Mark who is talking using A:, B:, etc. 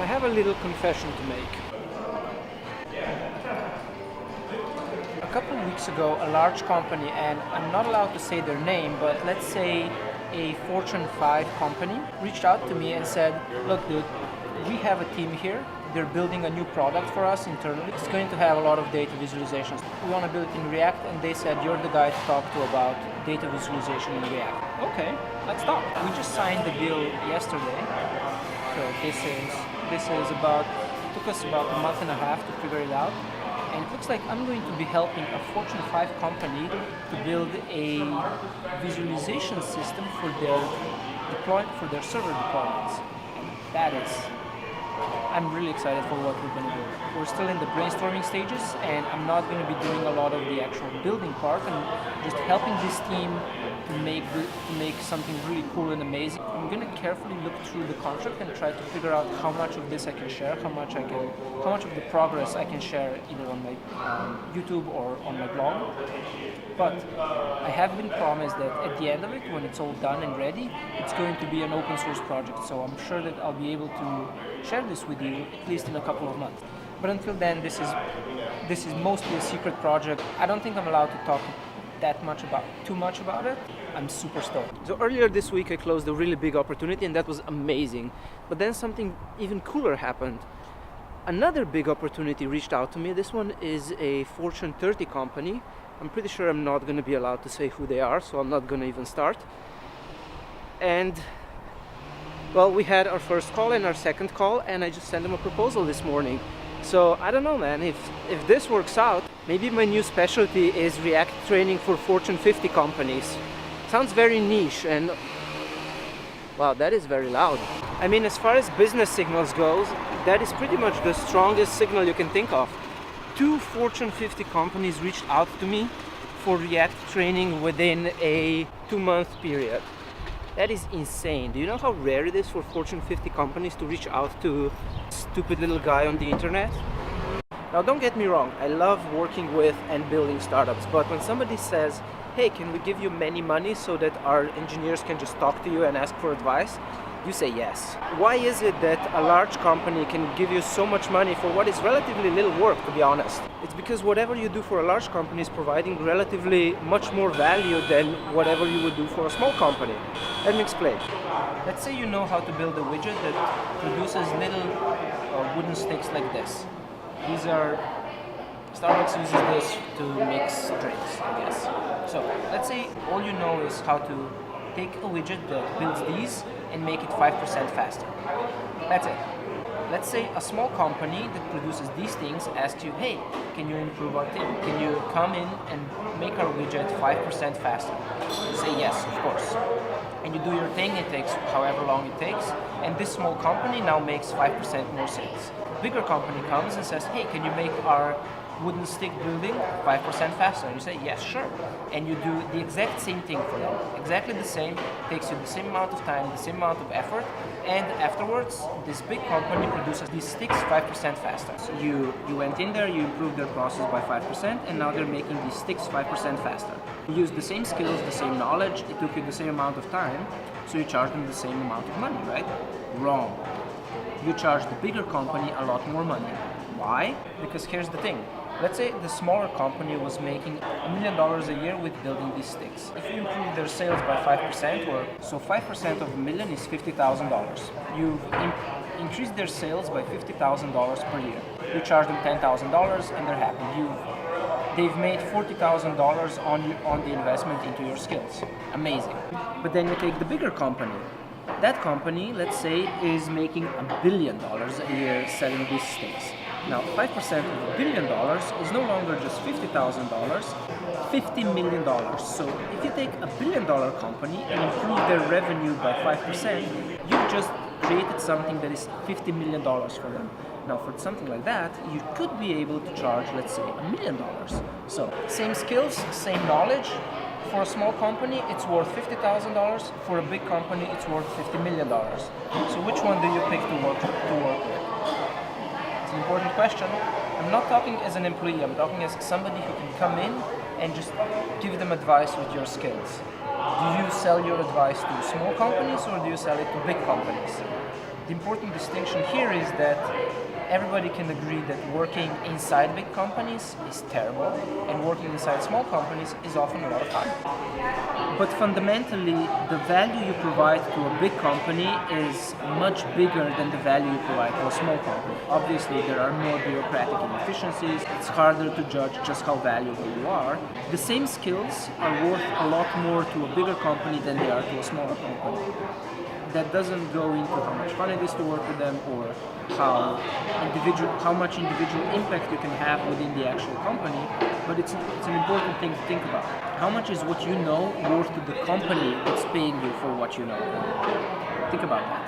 A: have a little confession to make. A couple of weeks ago, a large company, and I'm not allowed to say their name, but let's say a Fortune 5 company, reached out to me and said, look dude, we have a team here, they're building a new product for us internally. It's going to have a lot of data visualizations. We want to build it in React, and they said, you're the guy to talk to about data visualization in React. Okay, let's talk. We just signed the deal yesterday. So took us about a month and a half to figure it out. And it looks like I'm going to be helping a Fortune 5 company to build a visualization system for their server deployments. And I'm really excited for what we're going to do. We're still in the brainstorming stages, and I'm not going to be doing a lot of the actual building part. I'm just helping this team to make something really cool and amazing. I'm going to carefully look through the contract and try to figure out how much of this I can share, how much of the progress I can share either on my YouTube or on my blog. But I have been promised that at the end of it, when it's all done and ready, it's going to be an open source project. So I'm sure that I'll be able to share this with you at least in a couple of months. But until then, this is mostly a secret project. I don't think I'm allowed to talk too much about it. I'm super stoked. So earlier this week I closed a really big opportunity, and that was amazing. But then something even cooler happened. Another big opportunity reached out to me. This one is a Fortune 30 company. I'm pretty sure I'm not going to be allowed to say who they are, so I'm not going to even start. And well, we had our first call and our second call, and I just sent them a proposal this morning. So I don't know, man, if this works out, maybe my new specialty is React training for Fortune 50 companies. Sounds very niche, and wow, that is very loud. I mean, as far as business signals goes, that is pretty much the strongest signal you can think of. 2 Fortune 50 companies reached out to me for React training within a 2-month period. That is insane. Do you know how rare it is for Fortune 50 companies to reach out to a stupid little guy on the internet? Now, don't get me wrong, I love working with and building startups, but when somebody says, hey, can we give you many money so that our engineers can just talk to you and ask for advice? You say yes. Why is it that a large company can give you so much money for what is relatively little work, to be honest? It's because whatever you do for a large company is providing relatively much more value than whatever you would do for a small company. Let me explain. Let's say you know how to build a widget that produces little wooden sticks like this. Starbucks uses this to mix drinks, I guess. So let's say all you know is how to take a widget that builds these and make it 5% faster. That's it. Let's say a small company that produces these things asks you, hey, can you improve our thing? Can you come in and make our widget 5% faster? You say yes, of course. And you do your thing, it takes however long it takes, and this small company now makes 5% more sales. A bigger company comes and says, hey, can you make our wooden stick building 5% faster? And you say, yes, sure. And you do the exact same thing for them. Exactly the same, takes you the same amount of time, the same amount of effort, and afterwards, this big company produces these sticks 5% faster. So you went in there, you improved their process by 5%, and now they're making these sticks 5% faster. You used the same skills, the same knowledge, it took you the same amount of time, so you charge them the same amount of money, right? Wrong. You charge the bigger company a lot more money. Why? Because here's the thing. Let's say the smaller company was making $1 million a year with building these sticks. If you improve their sales by 5%, so 5% of $1 million is $50,000. You've increased their sales by $50,000 per year. You charge them $10,000 and they're happy. They've made $40,000 on the investment into your skills. Amazing. But then you take the bigger company. That company, let's say, is making $1 billion a year selling these sticks. Now, 5% of $1 billion is no longer just $50,000, $50 million. So if you take a $1 billion company and improve their revenue by 5%, you've just created something that is $50 million for them. Now, for something like that, you could be able to charge, let's say, $1 million. So, same skills, same knowledge. For a small company, it's worth $50,000. For a big company, it's worth $50 million. So which one do you pick to work with? It's an important question. I'm not talking as an employee, I'm talking as somebody who can come in and just give them advice with your skills. Do you sell your advice to small companies or do you sell it to big companies? The important distinction here is that everybody can agree that working inside big companies is terrible and working inside small companies is often a lot of fun. But fundamentally, the value you provide to a big company is much bigger than the value you provide to a small company. Obviously, there are more bureaucratic inefficiencies. It's harder to judge just how valuable you are. The same skills are worth a lot more to a bigger company than they are to a smaller company. That doesn't go into how much fun it is to work with them or how much individual impact you can have within the actual company, but it's an important thing to think about. How much is what you know worth to the company that's paying you for what you know? Think about that.